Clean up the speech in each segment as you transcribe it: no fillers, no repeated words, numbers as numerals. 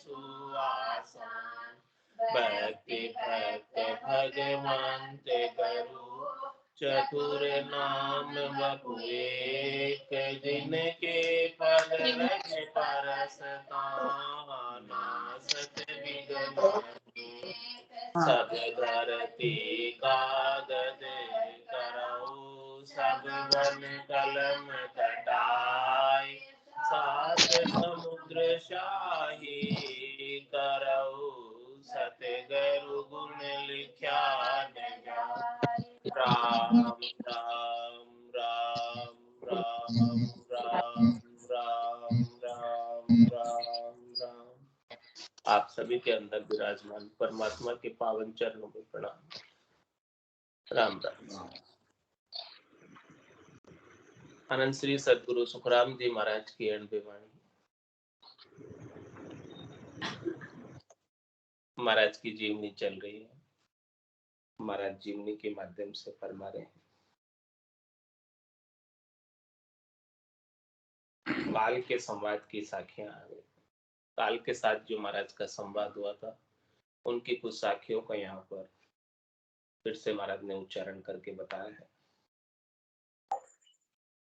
सुआसन, भक्ति भक्त भगवंत गुरु, चतुर नाम बपु एक, जिनके पद रज परसता, नासत विघ्न सब धरती कागद करऊ, सब वन कलम कटाई, सात समुद्र शाही करऊ, सतगुरु गुण लिख्या न जाय। राम राम राम राम राम राम राम राम राम। आप सभी के अंदर विराजमान परमात्मा के पावन चरणों में प्रणाम। राम राम। अनंत श्री सदगुरु सुखराम जी महाराज की अणबे वाणी। महाराज की जीवनी चल रही है। महाराज जीवनी के माध्यम से फरमा रहे हैं, काल के संवाद की साखियां आ गई। काल के साथ जो महाराज का संवाद हुआ था, उनकी कुछ साखियों का यहाँ पर फिर से महाराज ने उच्चारण करके बताया है।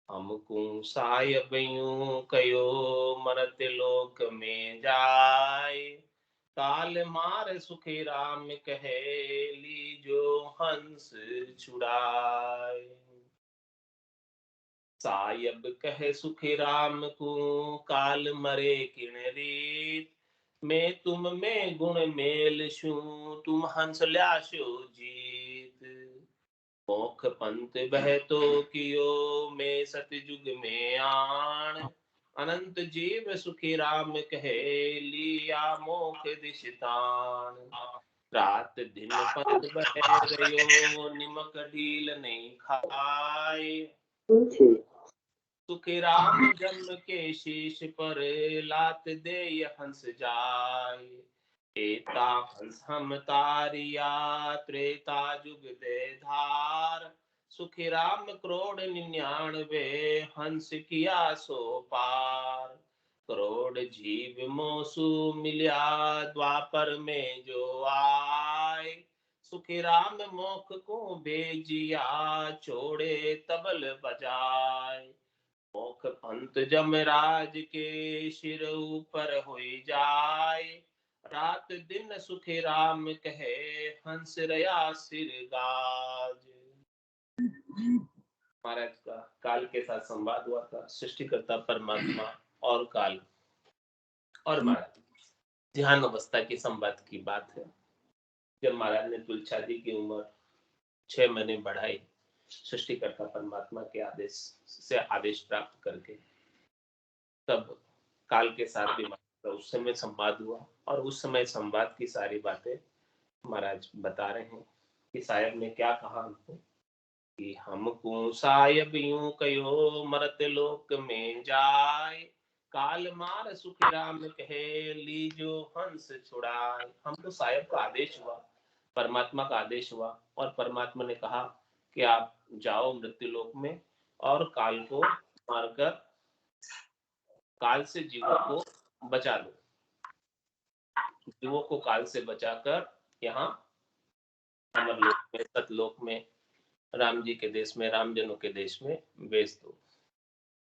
हमकू सायब यूं कयो मरत लोक में जाय, काल मार सुखी राम कहे लीजो हंस छुड़ाए। सायब कहे सुखी राम को काल मरे किण रीत, मैं तुम में गुण मेल छू तुम हंस ल्याशो जीत। मोख पंथ बह तो कियो मैं सतयुग में आण, अनंत जीव सुखी राम कहे लिया मोख दिशतान। रात दिन पंथ बह रयो निमक ढील नहीं खाए, सुखी राम जन्म के शीश पर लात दे हंस जाय। एता हंस हम तारिया त्रेता जुग दे धार, सुखी राम करोड़ 99 हंस किया सो पार। करोड़ जीव मोसु मिल्या द्वापर में जो आए, सुखी राम मोख को भेजिया छोड़े तबल बजाए। मोख पंथ जमराज के सिर ऊपर हुई जाए, रात दिन सुखी राम कहे हंस रया सिर गाज। महाराज का काल के साथ संवाद हुआ था। सृष्टिकर्ता परमात्मा और काल और महाराज ध्यान अवस्था की संवाद की बात है। जब महाराज ने तुलछादी की उम्र 6 महीने बढ़ाई, सृष्टिकर्ता परमात्मा के आदेश से आदेश प्राप्त करके, तब काल के साथ भी उस समय संवाद हुआ। और उस समय संवाद की सारी बातें महाराज बता रहे हैं कि साहेब ने क्या कहा हमको कि हमको साहेब यूं कहो मरत लोक में जाए, काल मार सुखी राम कहे लीजो हंस छुड़ाए। हमको साहेब का आदेश हुआ, परमात्मा का आदेश हुआ, और परमात्मा ने कहा कि आप जाओ मृत्यु लोक में और काल को मारकर काल से जीवों को बचा लो। जीवों को काल से बचाकर यहाँ अमरलोक में, सतलोक में, राम जी के देश में, रामजनों के देश में भेज दो।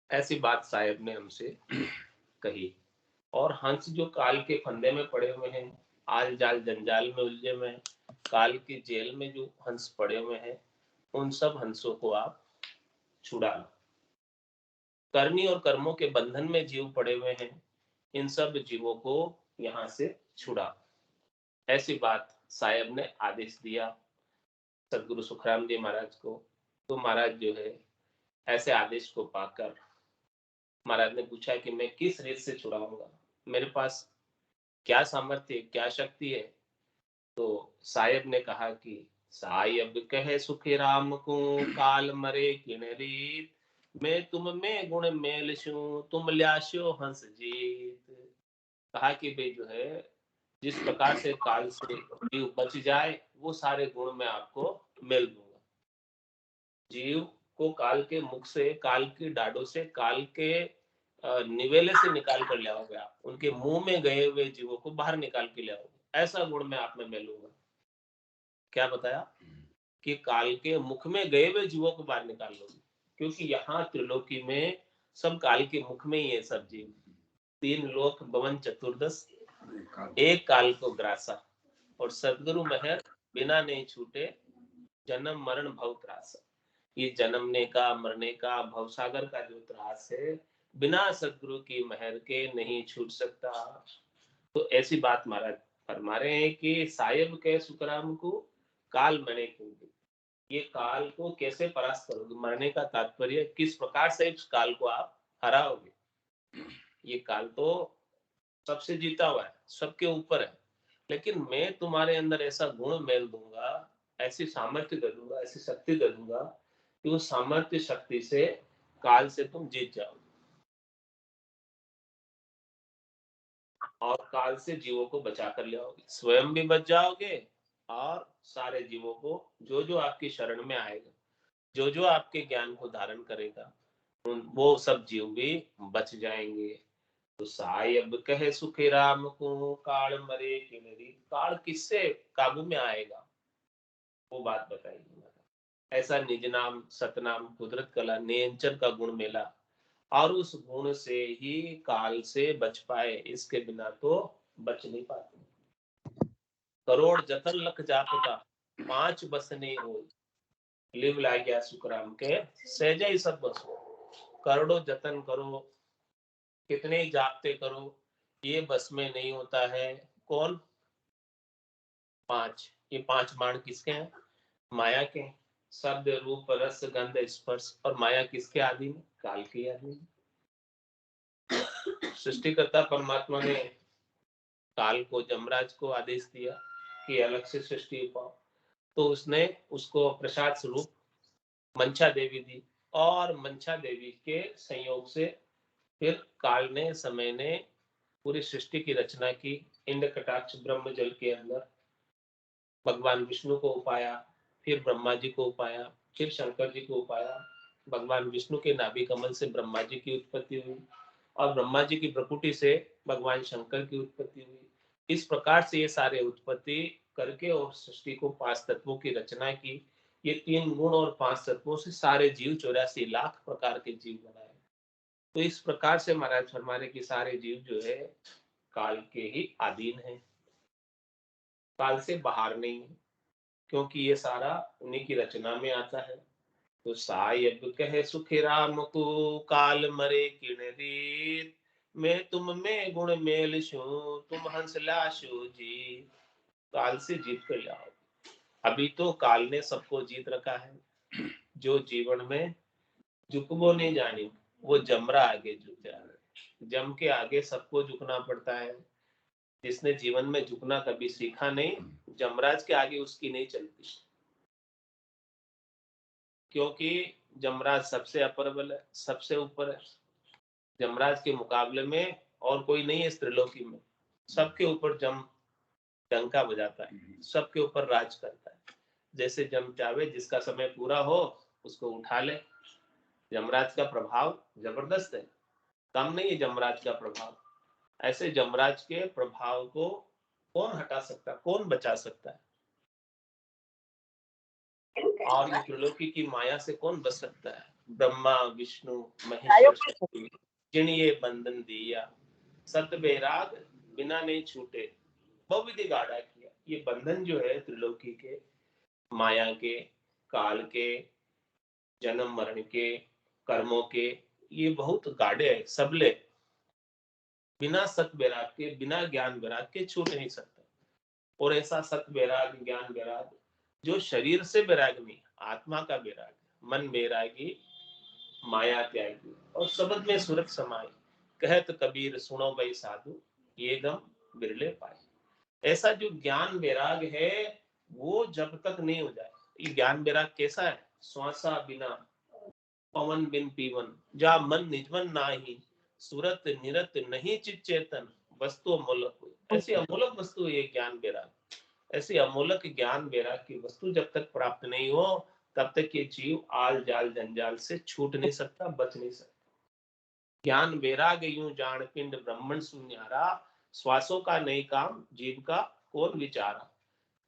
ऐसी बात साहेब ने हमसे कही। और हंस जो काल के फंदे में पड़े हुए हैं, आल जाल जंजाल में उलझे हुए हैं, काल की जेल में जो हंस पड़े हुए हैं, उन सब हंसों को आप छुड़ा लो। करनी और कर्मों के बंधन में जीव पड़े हुए हैं, इन सब जीवों को यहाँ से छुड़ा। ऐसी बात साहेब ने आदेश दिया सदगुरु सुखराम जी महाराज को। तो महाराज जो है ऐसे आदेश को पाकर महाराज ने पूछा कि मैं किस रीत से छुड़ाऊंगा, मेरे पास क्या सामर्थ्य, क्या शक्ति है। तो साहेब ने कहा कि साहेब कहे सुखी राम को काल मरे किन रीत, मैं तुम में गुण मेल छू तुम ल्याशो हंस जीत। कहा कि भाई जो है जिस प्रकार से काल से जीव बच जाए वो सारे गुण मैं आपको मेल दूंगा। जीव को काल के मुख से, काल की डाडों से, काल के निवेले से निकाल कर ले आओगे आप, उनके मुंह में गए हुए जीवों को बाहर निकाल के ले आओगे, ऐसा गुण मैं आप में लूंगा। क्या बताया कि काल के मुख में गए हुए जीवों को बाहर निकाल लोगे, क्योंकि यहाँ त्रिलोकी में सब काल के मुख में ही है सब जीव। तीन लोक भवन चतुर्दश, एक काल को ग्रासा, और सदगुरु महर बिना नहीं छूटे, जन्म मरण भव त्रास। ये जन्मने का मरने का भवसागर का जो त्रास है, बिना सदगुरु की महर के नहीं छूट सकता। तो ऐसी बात महाराज फरमा रहे हैं कि साहेब के सुखराम को काल मरे क्योंकि, ये काल को कैसे परास्त करोगे, मरने का तात्पर्य किस प्रकार से इस काल को आप हराओगे। ये काल तो सबसे जीता हुआ है, सबके ऊपर है, लेकिन मैं तुम्हारे अंदर ऐसा गुण मेल दूंगा, ऐसी सामर्थ्य दे दूंगा, ऐसी शक्ति दे दूंगा कि उस सामर्थ्य शक्ति से काल से तुम जीत जाओगे और काल से जीवों को बचा कर ले आओगे, स्वयं भी बच जाओगे और सारे जीवों को, जो जो आपकी शरण में आएगा, जो जो आपके ज्ञान को धारण करेगा, वो सब जीव भी बच जाएंगे। तो साहेब कहे सुखी राम को, काल मरे किनरी। काल किससे काबू में आएगा, वो बात बताइए। ऐसा निज नाम सतनाम कुदरत कला नियंत्रण का गुण मिला, और उस गुण से ही काल से बच पाए, इसके बिना तो बच नहीं पाते। करोड़ जतन लख जाप का, पांच बस नहीं हो, लिव ला गया सुखराम के, सहजा ही सब बस हो। करोड़ों जतन करो, कितने ही जापते करो, ये बस में नहीं होता है। कौन? पांच। ये पांच बाण किसके हैं? माया के। शब्द रूप रस गंध स्पर्श, और माया किसके आदि में? काल के आदि में। सृष्टिकर्ता परमात्मा ने काल को, जमराज को आदेश दिया कि अलग से सृष्टि पाओ, तो उसने उसको प्रसाद स्वरूप मंचा देवी दी, और मंचा देवी के संयोग से फिर काल ने, समय ने पूरी सृष्टि की रचना की। इंद्र कटाक्ष ब्रह्म जल के अंदर भगवान विष्णु को उपाया, फिर ब्रह्मा जी को उपाया, फिर शंकर जी को उपाया। भगवान विष्णु के नाभि कमल से ब्रह्मा जी की उत्पत्ति हुई, और ब्रह्मा जी की प्रकृति से भगवान शंकर की उत्पत्ति हुई। इस प्रकार से ये सारे उत्पत्ति करके और सृष्टि को पांच तत्वों की रचना की। ये तीन गुण और पांच तत्वों से सारे जीव 84 लाख प्रकार के जीव बनाए। तो इस प्रकार से महाराज फरमा रहे कि सारे जीव जो है काल के ही अधीन है, काल से बाहर नहीं है, क्योंकि ये सारा उन्हीं की रचना में आता है। तो साहेब कहे सुखी राम को, काल मरे किण रीत, मैं तुम में गुण मेल छू, तुम हंस लाशो जी। काल से जीत कर जाओ। अभी तो काल ने सबको जीत रखा है। जो जीवन में झुकबो नहीं जानी, वो जमरा आगे झुक जा रहा है। जम के आगे सबको झुकना पड़ता है। जिसने जीवन में झुकना कभी सीखा नहीं, जमराज के आगे उसकी नहीं चलती, क्योंकि जमराज सबसे अप्रबल है, सबसे ऊपर है। जमराज के मुकाबले में और कोई नहीं है इस त्रिलोकी में। सबके ऊपर जम डंका बजाता है, सबके ऊपर राज करता है। जैसे जम चाहे जिसका समय पूरा हो उसको उठा ले। जमराज का प्रभाव जबरदस्त है, कम नहीं है जमराज का प्रभाव। ऐसे जमराज के प्रभाव को कौन हटा सकता, कौन बचा सकता है? और ये त्रिलोकी की माया से कौन बच सकता है? ब्रह्मा विष्णु महेश्वर शक्ति, जिन्हें बंधन दिया, सत बेराग बिना नहीं छूटे, बहुविधि गाढ़ा किया। ये बंधन जो है त्रिलोकी के, माया के, काल के, जन्म मरण के, कर्मों के, ये बहुत गाढ़े है, सबले। बिना सत बैराग के, बिना ज्ञान बैराग के छूट नहीं सकता। और ऐसा सत बैराग, ज्ञान बैराग जो शरीर से बैराग नहीं, आत्मा का बैराग है। मन बैरागी माया त्यागी, और शब्द में सूरत समाई, कहत कबीर सुनो भाई साधु, ये गम बिरले पाए। ऐसा जो ज्ञान वैराग है, वो जब तक नहीं हो जाए। ये ज्ञान वैराग कैसा है? श्वासा बिना पवन बिन पीवन, जा मन निजमन नाही, सूरत निरत नहीं चित चेतन, वस्तु अमोलक हुई। ऐसी अमोलक वस्तु है ज्ञान वैराग। ऐसी अमोलक ज्ञान वैराग की वस्तु जब तक प्राप्त नहीं हो, तब तक ये जीव आल जाल जंजाल से छूट नहीं सकता, बच नहीं सकता। ज्ञान वैराग्य यूं जान पिंड ब्रह्मण सुन्यारा, श्वासों का नहीं काम जीव का कौन विचारा।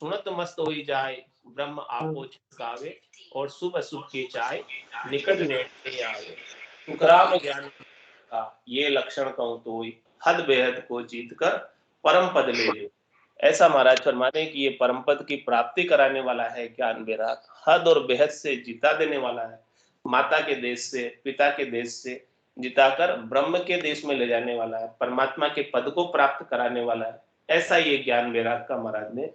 सुनत मस्त हो जाए ब्रह्म आपो छिसकावे, और शुभ अशुभ की चाय निकट नहीं आवे। सुखराम ज्ञान का ये लक्षण कहूं तो हद बेहद को जीत कर परम पद ले लो। ऐसा महाराज फरमाते हैं कि ये परम पद की प्राप्ति कराने वाला है ज्ञान वैराग, हद और बेहद से जीता देने वाला है, माता के देश से पिता के देश से जिताकर ब्रह्म के देश में ले जाने वाला है, परमात्मा के पद को प्राप्त कराने वाला है। ऐसा ये ज्ञान वैराग का महाराज ने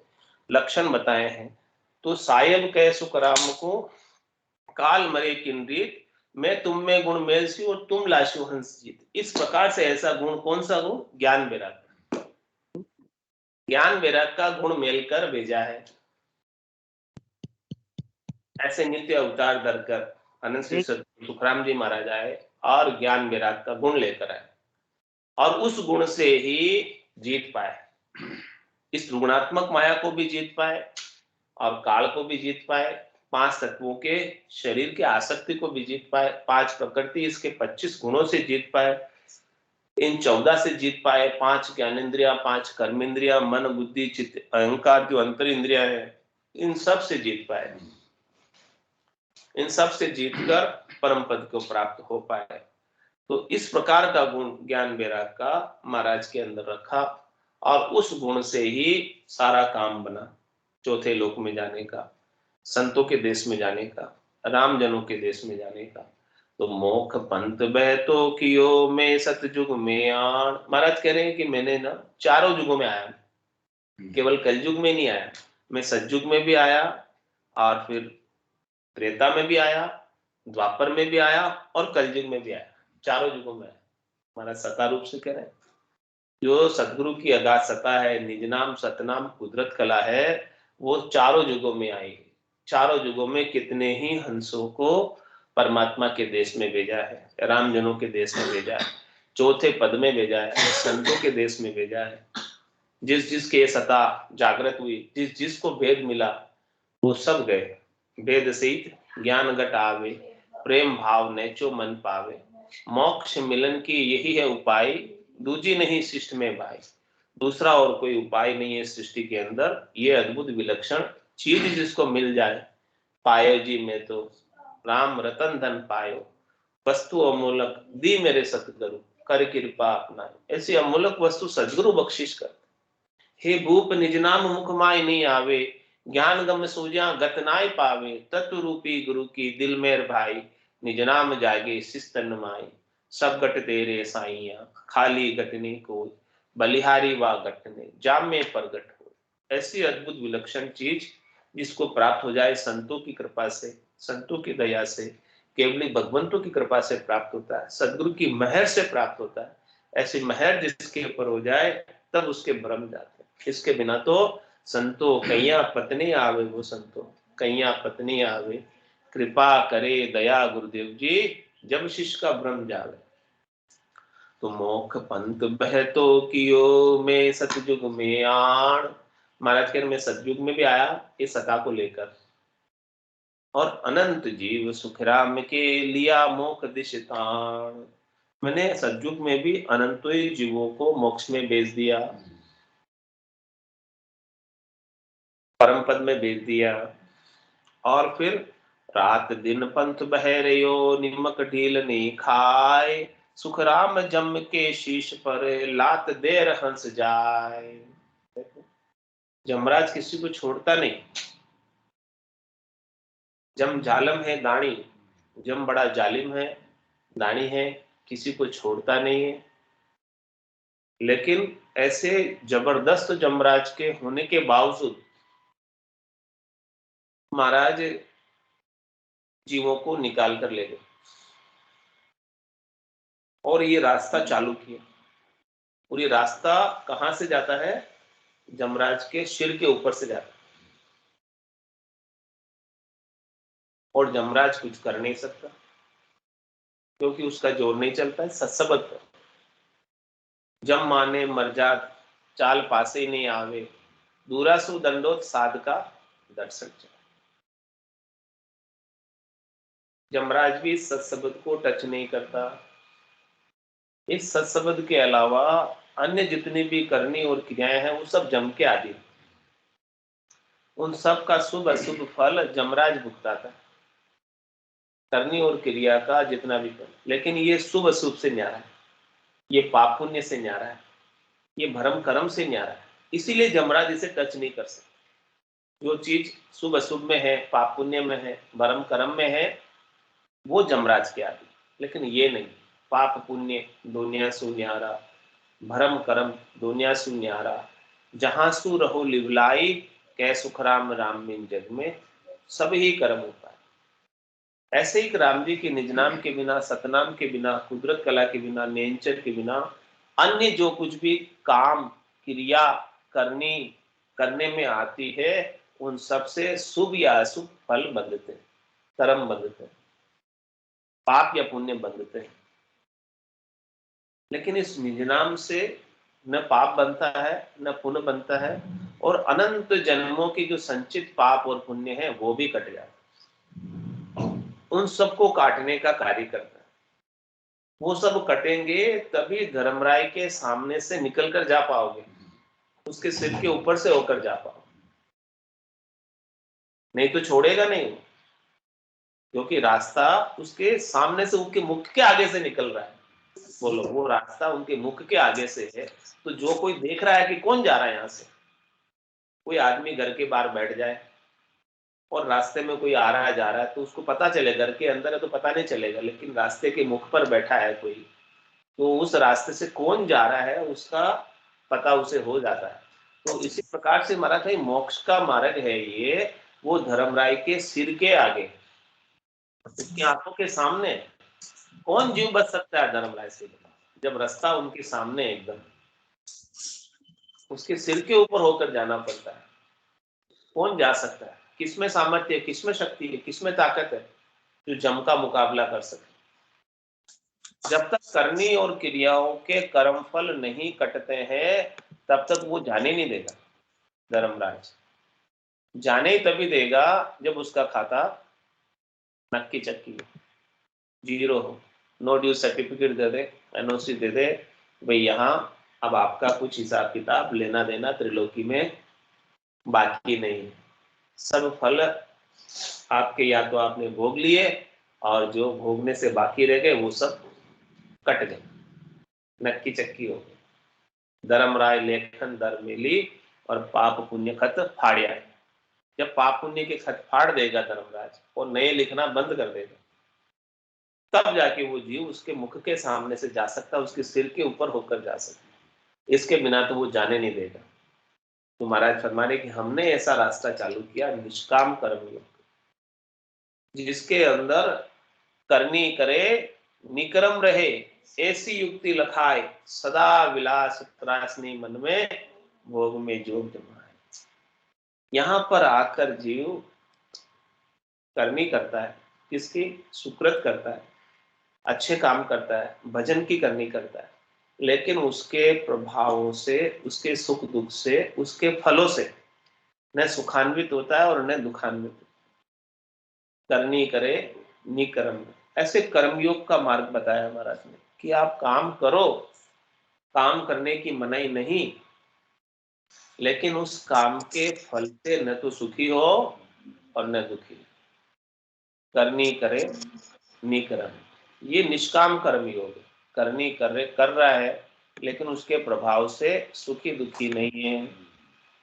लक्षण बताए हैं। तो सायब कह सुखराम को काल मरे किनरीत, मैं तुम में गुण मेलसी और तुम लाशो हंस जीत। इस प्रकार से ऐसा गुण, कौन सा गुण? ज्ञान वैराग। ज्ञान वैराग का गुण मेलकर भेजा है। ऐसे नित्य अवतार धरकर अनंत श्री सुखराम जी महाराज आए और ज्ञान वैराग का गुण लेकर आए, और उस गुण से ही जीत पाए, इस गुणात्मक माया को भी जीत पाए और काल को भी जीत पाए, 5 तत्वों के शरीर की आसक्ति को भी जीत पाए, 5 प्रकृति इसके 25 गुणों से जीत पाए, इन 14 से जीत पाए, 5 ज्ञानेन्द्रिया, 5 कर्मेंद्रिया, मन बुद्धि चित्त अहंकार जो अंतर इंद्रिया है, इन सब से जीत पाए, इन सब से जीतकर परम पद को प्राप्त हो पाए। तो इस प्रकार का गुण ज्ञान वैराग का महाराज के अंदर रखा, और उस गुण से ही सारा काम बना, चौथे लोक में जाने का, संतों के देश में जाने का, राम जनों के देश में जाने का। तो मोख पंथ बहतो कियो मैं सतयुग में आन। महाराज कह रहे हैं कि मैंने ना चारों युगों में आया, केवल कलयुग में नहीं आया, मैं सतयुग में भी आया, और फिर त्रेता में भी आया, द्वापर में भी आया, और कलयुग में भी आया, चारों युगों में आया। महाराज सता रूप से कह रहे हैं, जो सदगुरु की अगाध सता है, निज नाम सतनाम कुदरत कला है, वो चारों युगों में आई। चारों युगों में कितने ही हंसों को परमात्मा के देश में भेजा है, राम जनों के देश में भेजा है, चौथे पद में भेजा है, संतों के देश में भेजा है। जिस जिसके सता जागृत हुई, जिस जिसको भेद मिला, वो सब गए। भेद सहित ज्ञान घट आवे, प्रेम भाव नेचो मन पावे, मोक्ष मिलन की यही है उपाय, दूजी नहीं सृष्टि में भाई। दूसरा और कोई उपाय नहीं है सृष्टि के अंदर, ये अद्भुत विलक्षण चीज जिसको मिल जाए, पायो जी मैं तो राम रतन धन पायो, वस्तु अमूलक दी मेरे सतगुरु, कर कृपा अपना। ऐसी अमूलक वस्तु सदगुरु बख्शिश कर। हे भूप निज नाम मुख माय नहीं आवे, ज्ञान गम सूझा गत नाय पावे, तत्व रूपी गुरु की दिल मेर भाई, निज नाम जागे सिस्तन माई। सब गट तेरे साइया खाली गटने को, बलिहारी वा गटने जाम में प्रगट हो। ऐसी अद्भुत विलक्षण चीज जिसको प्राप्त हो जाए संतों की कृपा से, संतों की दया से, केवली भगवंतों की कृपा से प्राप्त होता है, सदगुरु की मेहर से प्राप्त होता है। ऐसी मेहर जिसके ऊपर हो जाए तब उसके भ्रम जाते हैं। इसके बिना तो संतो कैया पत्नी आवे, वो संतो कैया पत्नी आवे, कृपा करे दया गुरुदेव जी, जब शिष्य का भ्रम जावे। तो मोख पंथ बहतो कियो मैं सतयुग में आण। महाराज कह रहे मैं सतयुग में भी आया ये सता को लेकर, और अनंत जीव सुखराम के लिया मोक्ष दिश ताण। मैंने सतयुग में भी अनंत जीवों को मोक्ष में भेज दिया, परम पद में भेज दिया, और फिर रात दिन पंथ बह रयो, निमक ढील नहीं खाए, सुखराम जम के शीश पर लात देर हंस जाए। जमराज किसी को छोड़ता नहीं, जम जालम है दानी, जम बड़ा जालिम है, दानी है, किसी को छोड़ता नहीं है। लेकिन ऐसे जबरदस्त जमराज के होने के बावजूद महाराज जीवों को निकाल कर ले गए, और ये रास्ता चालू किया। और ये रास्ता कहां से जाता है? जमराज के सिर के ऊपर से जाता है, और जमराज कुछ कर नहीं सकता क्योंकि उसका जोर नहीं चलता है सत्सबत पर। जम माने मर जात चाल पासे ही नहीं आवे, दूरासु दंडोत साध का दर्शन चाहे। जमराज भी सत्सबत को टच नहीं करता, इस सत्संबंध के अलावा अन्य जितनी भी करनी और क्रियाएं हैं वो सब जम के आदि, उन सब का शुभ अशुभ फल जमराज भुगताता है, करनी और क्रिया का जितना भी फल। लेकिन ये शुभ अशुभ से न्यारा है, ये पाप पुण्य से न्यारा है, ये भरम कर्म से न्यारा है, इसीलिए जमराज इसे टच नहीं कर सकते। जो चीज शुभ अशुभ में है, पाप पुण्य में है, भरम कर्म में है, वो जमराज के आदि। लेकिन ये नहीं, पाप पुण्य दुनिया सुन्यारा, भरम कर्म दुनिया सुन्यारा, जहां सु रहो लिवलाई, कै सुख राम राम बिन जग में, सब ही कर्म होता है। ऐसे ही राम जी के निज नाम के बिना, सतनाम के बिना, कुदरत कला के बिना, नेंचर के बिना अन्य जो कुछ भी काम क्रिया करनी करने में आती है, उन सब से शुभ या अशुभ फल बंधते हैं, कर्म बंधते हैं, पाप या पुण्य बंधते हैं। लेकिन इस निज नाम से न पाप बनता है न पुण्य बनता है, और अनंत जन्मों की जो संचित पाप और पुण्य है वो भी कट जाता है, उन सबको काटने का कार्य करता है। वो सब कटेंगे तभी धर्मराय के सामने से निकल कर जा पाओगे, उसके सिर के ऊपर से होकर जा पाओगे, नहीं तो छोड़ेगा नहीं, क्योंकि रास्ता उसके सामने से, उसके मुख के आगे से निकल रहा है। बोलो, वो रास्ता उनके मुख के आगे से है, तो जो कोई देख रहा है कि कौन जा रहा है यहां से, कोई आदमी घर के बाहर बैठ जाए और रास्ते में कोई आ रहा है जा रहा है तो उसको पता चलेगा, घर के अंदर है तो पता नहीं चलेगा, लेकिन रास्ते के मुख पर बैठा है कोई, तो उस रास्ते से कौन जा रहा है उसका पता उसे हो जाता है। तो इसी प्रकार से महाराज भाई मोक्ष का मार्ग है ये, वो धर्मराय के सिर के आगे, उसकी आंखों के सामने। कौन जीव बच सकता है धर्मराय से, जब रास्ता उनके सामने एकदम, उसके सिर के ऊपर होकर जाना पड़ता है। कौन जा सकता है, किसमें सामर्थ्य है, किसमें शक्ति है, किसमें ताकत है जो जम का मुकाबला कर सके। जब तक करनी और क्रियाओं के कर्मफल नहीं कटते हैं तब तक वो जाने नहीं देगा धर्मराज। जाने ही तभी देगा जब उसका खाता नक्की चक्की जीरो हो, नो ड्यू सर्टिफिकेट दे दे, एनओसी दे दे, भाई यहाँ अब आपका कुछ हिसाब किताब लेना देना त्रिलोकी में बाकी नहीं, सब फल आपके या तो आपने भोग लिए, और जो भोगने से बाकी रह गए वो सब कट गए, नक्की चक्की हो गई। धर्मराय लेखन दर मिली और पाप पुण्य खत फाड़िया। जब पाप पुण्य के खत फाड़ देगा धर्मराज और नए लिखना बंद कर देगा, तब जाके वो जीव उसके मुख के सामने से जा सकता, उसके सिर के ऊपर होकर जा सकता, इसके बिना तो वो जाने नहीं देगा। तो महाराज फरमाने कि हमने ऐसा रास्ता चालू किया निष्काम कर्म योग, जिसके अंदर करनी करे निकरम रहे, ऐसी युक्ति लखाए, सदा विलास त्रासनी मन में, भोग में जोग जमाए। यहां पर आकर जीव करनी करता है, किसकी सुकृत करता है, अच्छे काम करता है, भजन की करनी करता है, लेकिन उसके प्रभावों से, उसके सुख दुख से, उसके फलों से न सुखान्वित होता है और न दुखान्वित। करनी करे निकर्म, ऐसे कर्मयोग का मार्ग बताया महाराज ने कि आप काम करो, काम करने की मनाही नहीं, लेकिन उस काम के फल से न तो सुखी हो और न दुखी। करनी करे निकर्म, ये निष्काम कर्म योग है। करनी कर रहा है, लेकिन उसके प्रभाव से सुखी दुखी नहीं है,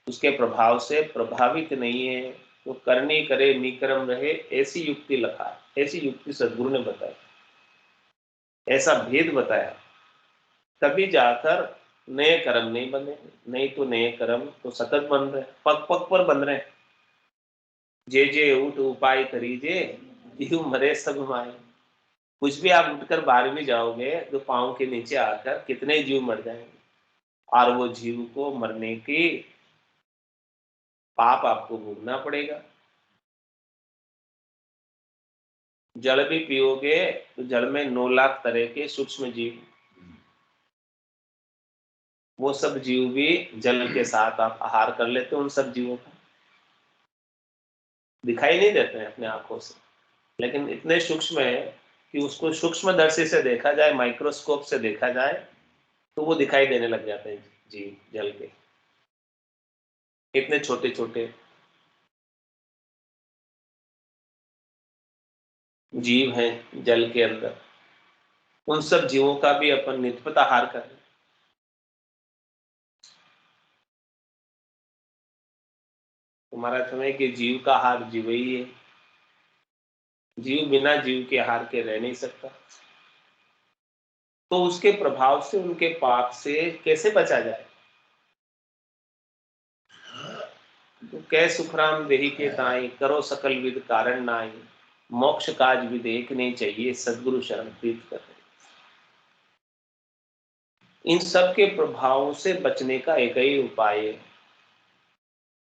उसके प्रभाव से प्रभावित नहीं है, तो करनी करे निकर्म रहे, ऐसी युक्ति लखा, ऐसी युक्ति सदगुरु ने बताई, ऐसा भेद बताया, तभी जाकर नए कर्म नहीं बने। नहीं तो नए कर्म तो सतत बन रहे, पग पग पर बन रहे। जे जे उठ उपाय करीजे, जीव मरे सब माए। कुछ भी आप उठकर बाहर भी जाओगे तो पांव के नीचे आकर कितने जीव मर जाएंगे, और वो जीव को मरने की पाप आपको भोगना पड़ेगा। जल भी पियोगे तो जल में 9 लाख तरह के सूक्ष्म जीव, वो सब जीव भी जल के साथ आप आहार कर लेते हो, उन सब जीवों का दिखाई नहीं देते हैं अपने आंखों से, लेकिन इतने सूक्ष्म है कि उसको सूक्ष्मदर्शी से देखा जाए, माइक्रोस्कोप से देखा जाए, तो वो दिखाई देने लग जाते हैं जीव जल के, इतने छोटे छोटे जीव हैं जल के अंदर। उन सब जीवों का भी अपन नित्य आहार कर रहे हैं। तुम्हारा समय कि जीव का आहार जीव ही है, जीव बिना जीव के आहार के रह नहीं सकता। तो उसके प्रभाव से, उनके पाप से कैसे बचा जाए? तो कै सुखराम देहि के ताई, करो सकल विद कारण नाई, मोक्ष काज विद एक नहीं चाहिए, सदगुरु शरण प्रीत कर। इन सब के प्रभावों से बचने का एक ही उपाय है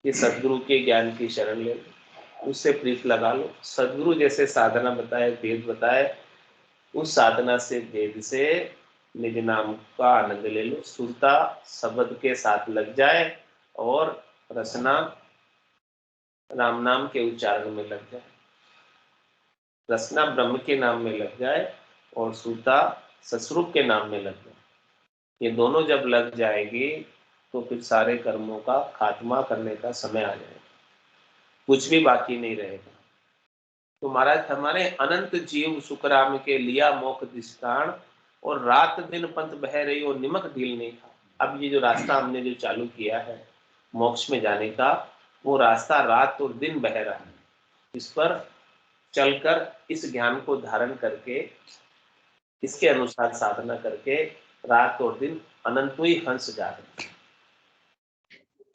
कि सदगुरु के ज्ञान की शरण ले लो, उससे प्रीत लगा लो। सदगुरु जैसे साधना बताए, वेद बताए, उस साधना से, वेद से निज नाम का आनंद ले लो। सुरता शब्द के साथ लग जाए और रसना राम नाम के उच्चारण में लग जाए, रसना ब्रह्म के नाम में लग जाए और सुरता ससुरूप के नाम में लग जाए। ये दोनों जब लग जाएगी तो फिर सारे कर्मों का खात्मा करने का समय आ जाएगा, कुछ भी बाकी नहीं रहेगा। तो महाराज हमारे अनंत जीव सुखराम के लिया मोख दिष्टान, और रात दिन पंथ बह रही और निमक ढील नहीं था। अब ये जो रास्ता हमने जो चालू किया है मोक्ष में जाने का, वो रास्ता रात और दिन बह रहा है। इस पर चलकर, इस ज्ञान को धारण करके, इसके अनुसार साधना करके रात और दिन अनंत ही हंस जा रहे।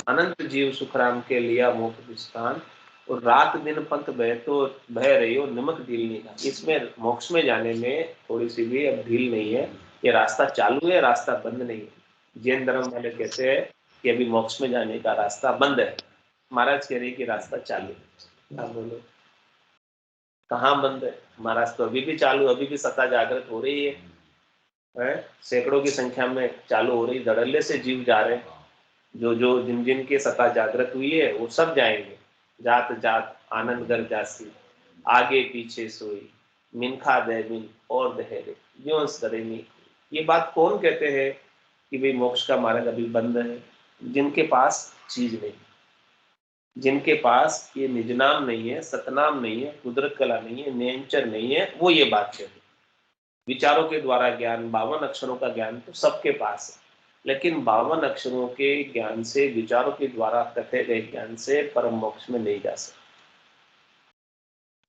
अनंत जीव सुखराम के लिया मोक्ष स्थान, और रात दिन पंथ बह रही हो नमक ढील नहीं था। इसमें मोक्ष में जाने में थोड़ी सी भी अब ढील नहीं है। ये रास्ता चालू है, रास्ता बंद नहीं है। जैन धर्म वाले कहते हैं कि अभी मोक्ष में जाने का रास्ता बंद है, महाराज कह रहे हैं कि रास्ता चालू है। आप बोलो कहाँ बंद है? महाराज तो अभी भी चालू, अभी भी सत्ता जागृत हो रही है? सैकड़ों की संख्या में चालू हो रही, धड़ल्ले से जीव जा रहे हैं। जो जो जिन जिन की सत्ता जागृत हुई है वो सब जाएंगे। जात जात आनंद गर जासी, आगे पीछे सोई, मिनखा दे मिन और दहेरे, ज्यों सरे नहीं। ये बात कौन कहते हैं कि भाई मोक्ष का मार्ग अभी बंद है? जिनके पास चीज नहीं, जिनके पास ये निज नाम नहीं है, सतनाम नहीं है, कुदरत कला नहीं है, नियंचर नहीं है, वो ये बात कहते हैं। विचारों के द्वारा ज्ञान, 52 अक्षरों का ज्ञान तो सबके पास है, लेकिन 52 अक्षरों के ज्ञान से, विचारों के द्वारा कथे गए ज्ञान से परम मोक्ष में नहीं जा सकते,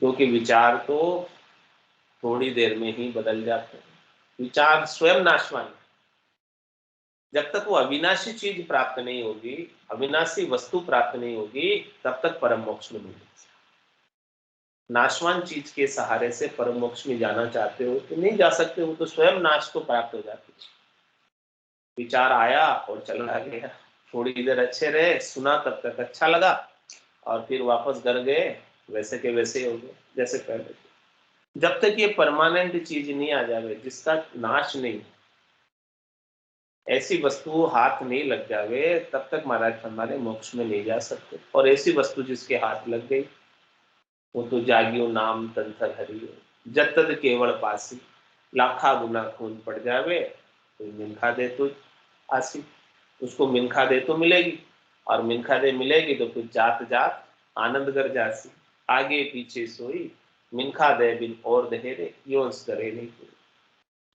क्योंकि विचार तो थोड़ी देर में ही बदल जाते हैं। विचार स्वयं नाशवान है। जब तक वो अविनाशी चीज प्राप्त नहीं होगी, अविनाशी वस्तु प्राप्त नहीं होगी, तब तक परम मोक्ष में नहीं जा सकते। नाशवान चीज के सहारे से परम मोक्ष में जाना चाहते हो तो नहीं जा सकते, वो तो स्वयं नाश को प्राप्त हो जाती है। विचार आया और चला गया, थोड़ी देर अच्छे रहे, सुना तब तक अच्छा लगा, और फिर वापस घर गए, वैसे के वैसे हो गए जैसे पहले थे। जब तक ये परमानेंट चीज नहीं आ जावे, जिसका नाश नहीं, ऐसी वस्तु हाथ नहीं लग जावे, तब तक महाराज हमारे मोक्ष में नहीं जा सकते। और ऐसी वस्तु जिसके हाथ लग गई, वो तो जागियो नाम तंथर हरियो, जब तक केवल पासी, लाखा गुना खून पड़ जावे तो मिनखा दे तो आसी, उसको मिनखा दे तो मिलेगी, और मिनखा दे मिलेगी तो फिर जात जात आनंद कर जासी, आगे पीछे सोई, मिनखा दे बिन और दहेरे, यो करे नहीं कोई।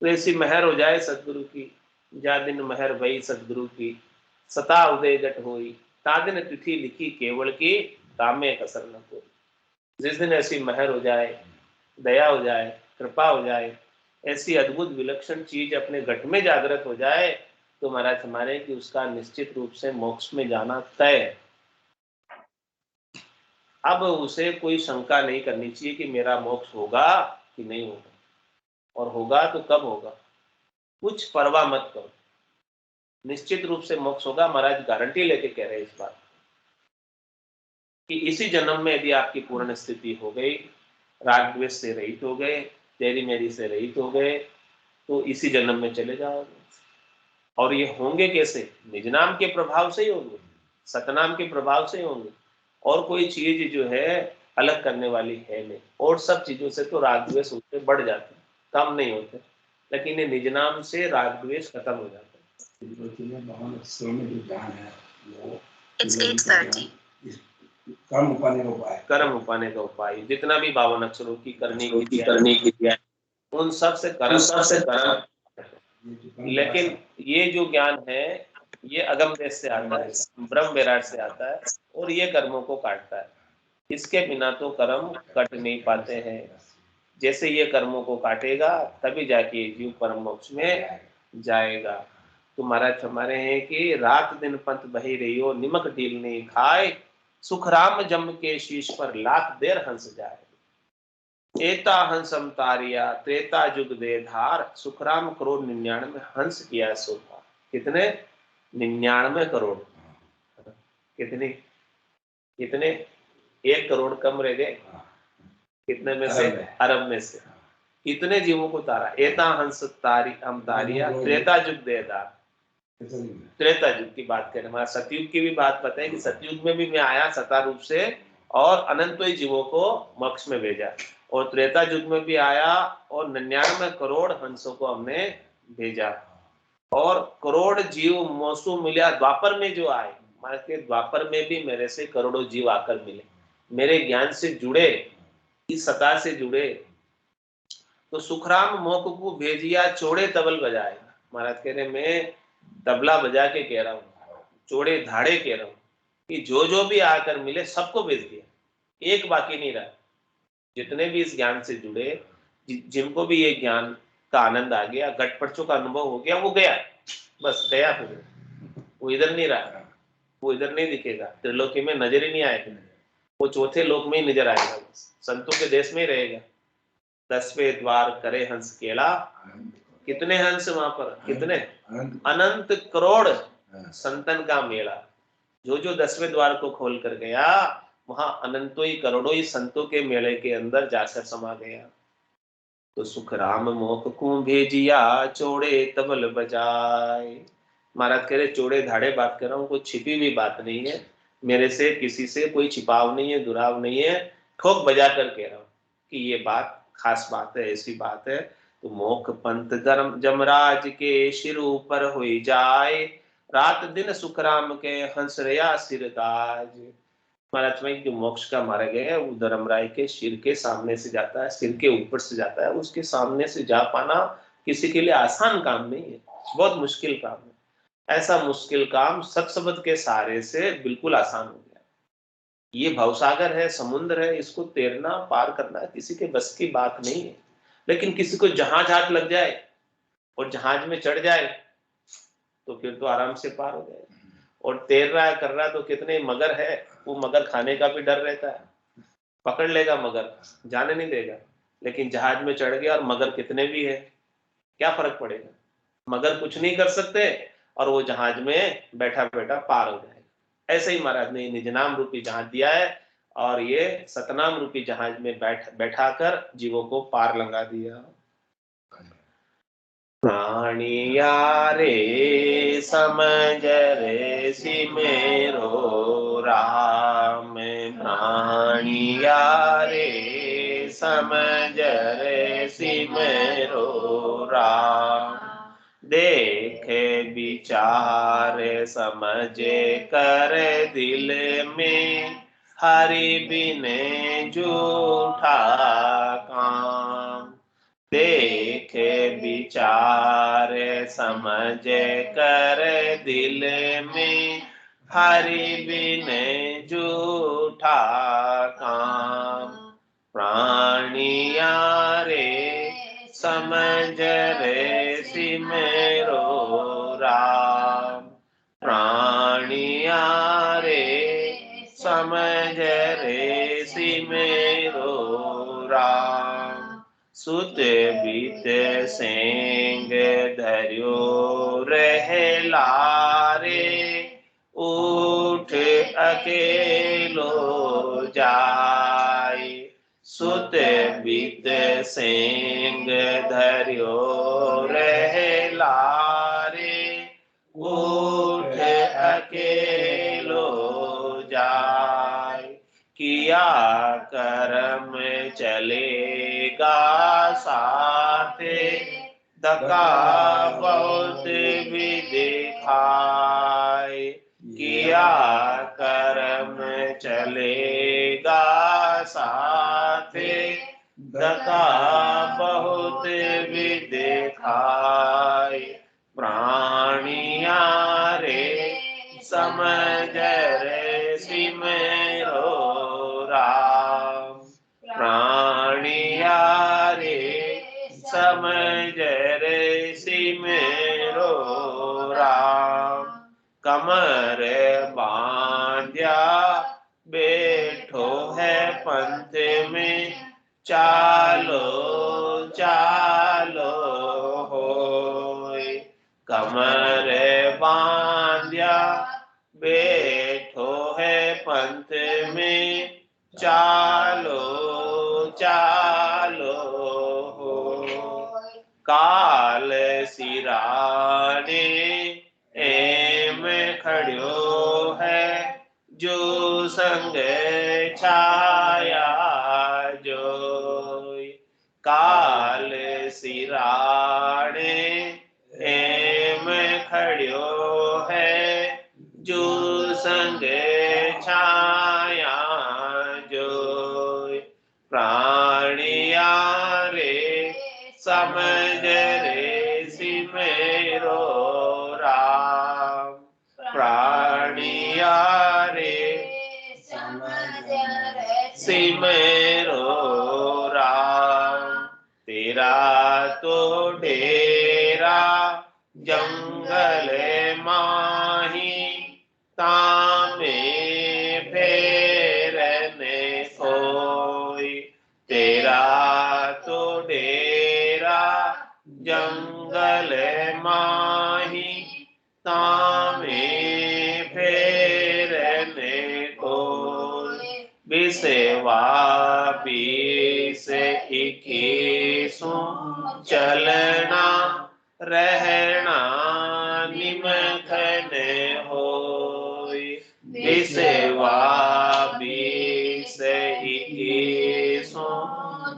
तो ऐसी मेहर हो जाए सदगुरु की, जा दिन मेहर भई सदगुरु की, सता उदय जट होई, ता दिन तिथि लिखी केवल की, कामे कसर न कोई। जिस दिन ऐसी मेहर हो जाए, दया हो जाए, कृपा हो जाए, ऐसी अद्भुत विलक्षण चीज अपने घट में जागृत हो जाए, तो महाराज हमारे कि उसका निश्चित रूप से मोक्ष में जाना तय है। अब उसे कोई शंका नहीं करनी चाहिए कि मेरा मोक्ष होगा कि नहीं होगा, और होगा तो कब होगा, कुछ परवाह मत करो। निश्चित रूप से मोक्ष होगा, महाराज गारंटी लेके कह रहे हैं इस बात कि इसी जन्म में यदि आपकी पूर्ण स्थिति हो गई, राग द्वेष से रहित हो गए, तेरी मेरी से रहित हो गए, तो इसी जन्म में चले जाओगे। और ये होंगे कैसे? निज नाम के प्रभाव से ही होंगे, सतनाम के प्रभाव से ही होंगे। और कोई चीज जो है अलग करने वाली है नहीं, और सब चीजों से तो राग द्वेष उससे बढ़ जाते हैं। कम नहीं होते, लेकिन ये निज नाम से राग द्वेष खत्म हो जाता है। It's 8:30. कर्म उपाने का उपाय जितना भी 52 अक्षरों की करने की दिया उन सब से कर्म, लेकिन ये जो ज्ञान है ये अगम देश से आता है, ब्रह्म विराट से आता है और ये कर्मों को काटता है। इसके बिना तो कर्म कट नहीं पाते हैं। जैसे ये कर्मों को काटेगा तभी जाके जीव परम मोक्ष में जाएगा। तो महाराज हमारे हैं कि रात दिन पंथ बही रही हो, निमक ढील नहीं खाए, सुख राम जम के शीश पर लाख देर हंस जाए। एता हंसम तारिया त्रेता युग दे धार, सुखराम करोड़ 99 हंस किया सोता। कितने? 99 करोड़। कितने कितने? 1 करोड़ कम रह गए। कितने में से? अरब में से। कितने जीवों को तारा। एता हंस तारी हम तारिया त्रेता युग दे धार। त्रेता युग की बात करें, हमारा सतयुग की भी बात पता है कि सतयुग में भी मैं आया सता रूप से और अनंत जीवों को मोक्ष में भेजा, और त्रेता युग में भी आया और 99 करोड़ हंसों को हमने भेजा, और करोड़ जीव मौसू मिला द्वापर में जो आए। माना के द्वापर में भी मेरे से करोड़ों जीव आकर मिले, मेरे ज्ञान से जुड़े, इस सता से जुड़े। तो सुखराम मोक को भेजिया चौड़े तबल बजाए। महाराज कह रहे मैं तबला बजा के कह रहा हूँ, चौड़े धाड़े कह रहा हूँ कि जो भी आकर मिले सबको भेज दिया, एक बाकी नहीं रहा। जितने भी इस ज्ञान से जुड़े, जिनको भी ये ज्ञान का आनंद आ गया, घटपटों का अनुभव हो गया, वो गया, बस गया। फिर वो इधर नहीं रहा, वो इधर नहीं दिखेगा, त्रिलोकी में नजर ही नहीं आएगा, वो चौथे लोक में ही नजर आएगा, संतों के देश में ही रहेगा। 10वें द्वार करे हंस केला। कितने हंस वहां पर? कितने? अनंत करोड़ संतन का मेला। जो 10वें द्वार को खोल कर गया, वहां अनंतों ही करोड़ों ही संतों के मेले के अंदर जाकर समा गया। तो सुख राम मोक को भेजिया चौड़े तबल बजाए। महाराज कह रहे चौड़े धाड़े बात कर रहा हूँ, कोई छिपी हुई बात नहीं है, मेरे से किसी से कोई छिपाव नहीं है, दुराव नहीं है, ठोक बजा कर कह रहा हूँ कि ये बात खास बात है, ऐसी बात है। तो मोक पंथ गरम जमराज के सिर ऊपर हुई जाए, रात दिन सुखराम के हंस रया सिरताज। महाराज में जो मोक्ष का मार्ग है वो धर्मराय के सिर के सामने से जाता है, सिर के ऊपर से जाता है। उसके सामने से जा पाना किसी के लिए आसान काम नहीं है, बहुत मुश्किल काम है। ऐसा मुश्किल काम सत्सबद के सहारे से बिल्कुल आसान हो गया। ये भवसागर है, समुद्र है, इसको तैरना पार करना किसी के बस की बात नहीं है। लेकिन किसी को जहाज हाथ लग जाए और जहाज में चढ़ जाए तो फिर तो आराम से पार हो जाए। और तैर रहा है, कर रहा है, तो कितने मगर है, वो मगर खाने का भी डर रहता है, पकड़ लेगा मगर, जाने नहीं देगा। लेकिन जहाज में चढ़ गया और मगर कितने भी है, क्या फर्क पड़ेगा? मगर कुछ नहीं कर सकते और वो जहाज में बैठा बैठा पार हो जाएगा। ऐसे ही महाराज ने निज नाम रूपी जहाज दिया है और ये सतनाम रूपी जहाज में बैठा कर जीवों को पार लंगा दिया। प्राणिया रे समझ रे सिमेरो राम, प्राणिया रे समझ रे सिमेरो राम, देखे विचार समझे कर दिल में, हरि बिने झूठा काम, देखे विचार समझ कर दिल में, हरि बिने झूठा काम, प्राणिया रे समझ रे सिमरो राम, प्राणिया रे समझ रे सिमरो राम, सुत बीत सेंग धर्यो रहला रे, उठ अकेलो जाय, सुत बीत सेंग धर्यो रहला रे, उठ अकेलो जाय, किया कर्म चलेगा साथे, धक्का बहुत भी दिखाए, किया कर्म चलेगा साथे, धक्का बहुत भी दिखाए। प्राणिया रे समझ रे सिमरो राम, प्राणिया रे समझ रे सिमरो राम। कमर बांध्या बैठो है पंथ में, चालो चालो होय। कमर बांध्या बैठो है पंथ में, चालो चालो होय। काल सिराने एम खड़ो है, जो संग छाया जोय। काल सिराने एम खड़ो है, जो संग छाया जोय। प्राणिया रे समझ रे सिमरो राम, प्राणिया रे सिमरो राम। तेरा तो डेरा जंगल माही, तामे फेरने कोई। तेरा तो डेरा जंगल माही, तामे फेरने कोई। बिसेवा बीस 21 चलना रहना निमखन होय। बिसेवा बीस 21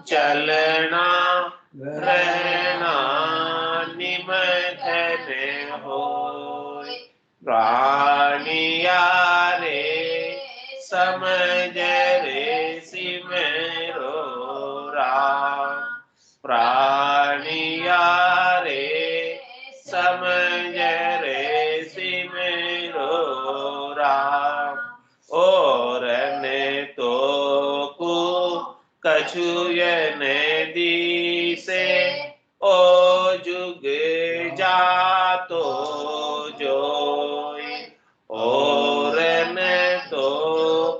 चलना रहना निमखन होय। प्राणिया रे समझ रे सिमरो राम, प्राणिया रे समझ रे सिमरो राम। और ने तो को कछुयन दिसे, ओ जुग जातो जोय। और ने तो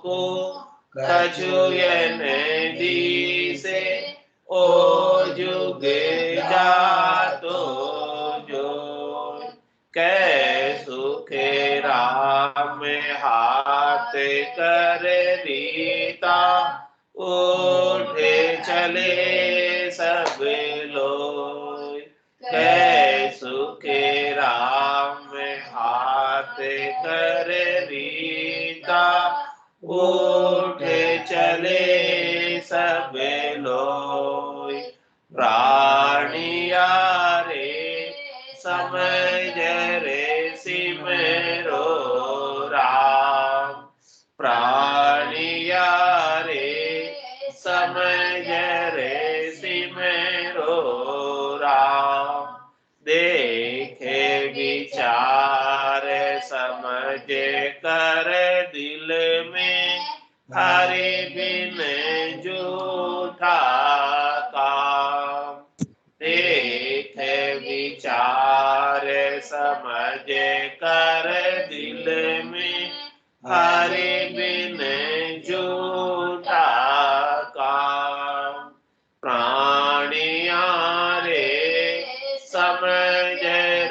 को कछुयन दिसे, ओ जुग जातो जोय। कै सुखे राम हाथ कर रीता, उठे चले सब लोग। कै सुखे राम हाथ कर रीता, उठे चले सब लोग। प्राणिया रे समझ रे सिमरो राम, प्राणिया रे समझ रे सिमरो राम। देखे विचार समझ कर दिल में, हरि बिन झूठा काम। देखे विचार समझ कर दिल में, हरि बिन झूठा काम। प्राणिया रे समझ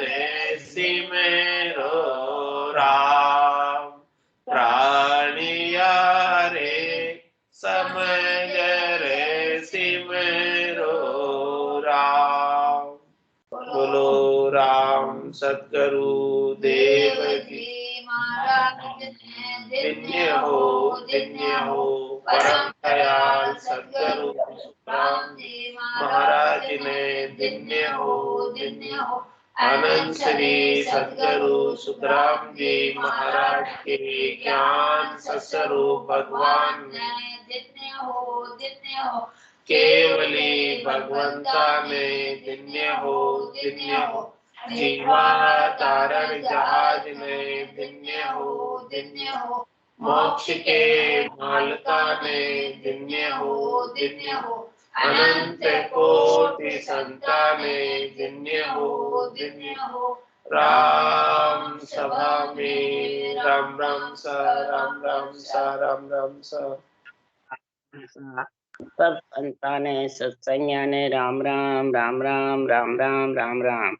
रे सिमरो राम, प्राणिया रे समझ रे सिमरो राम। बोलो राम सतगुरु देव की महाराज। दिन्य हो परम दयाल सद्गुरु सुखराम जी महाराज ने दिन्य हो आनंद श्री सद्गुरु सुखराम जी महाराज के ज्ञान सत्स्वरूप भगवान ने दिन्य हो केवली भगवंता ने दिन्य हो जीवा तारण जहाज में दिन्य हो मोक्ष के मालका ने दिन्य हो अनंत कोटि संता ने दिन्य हो राम सभा में राम राम सा राम राम सा राम राम सा सब संताने सत्संज्ञाने राम राम राम राम राम राम राम राम।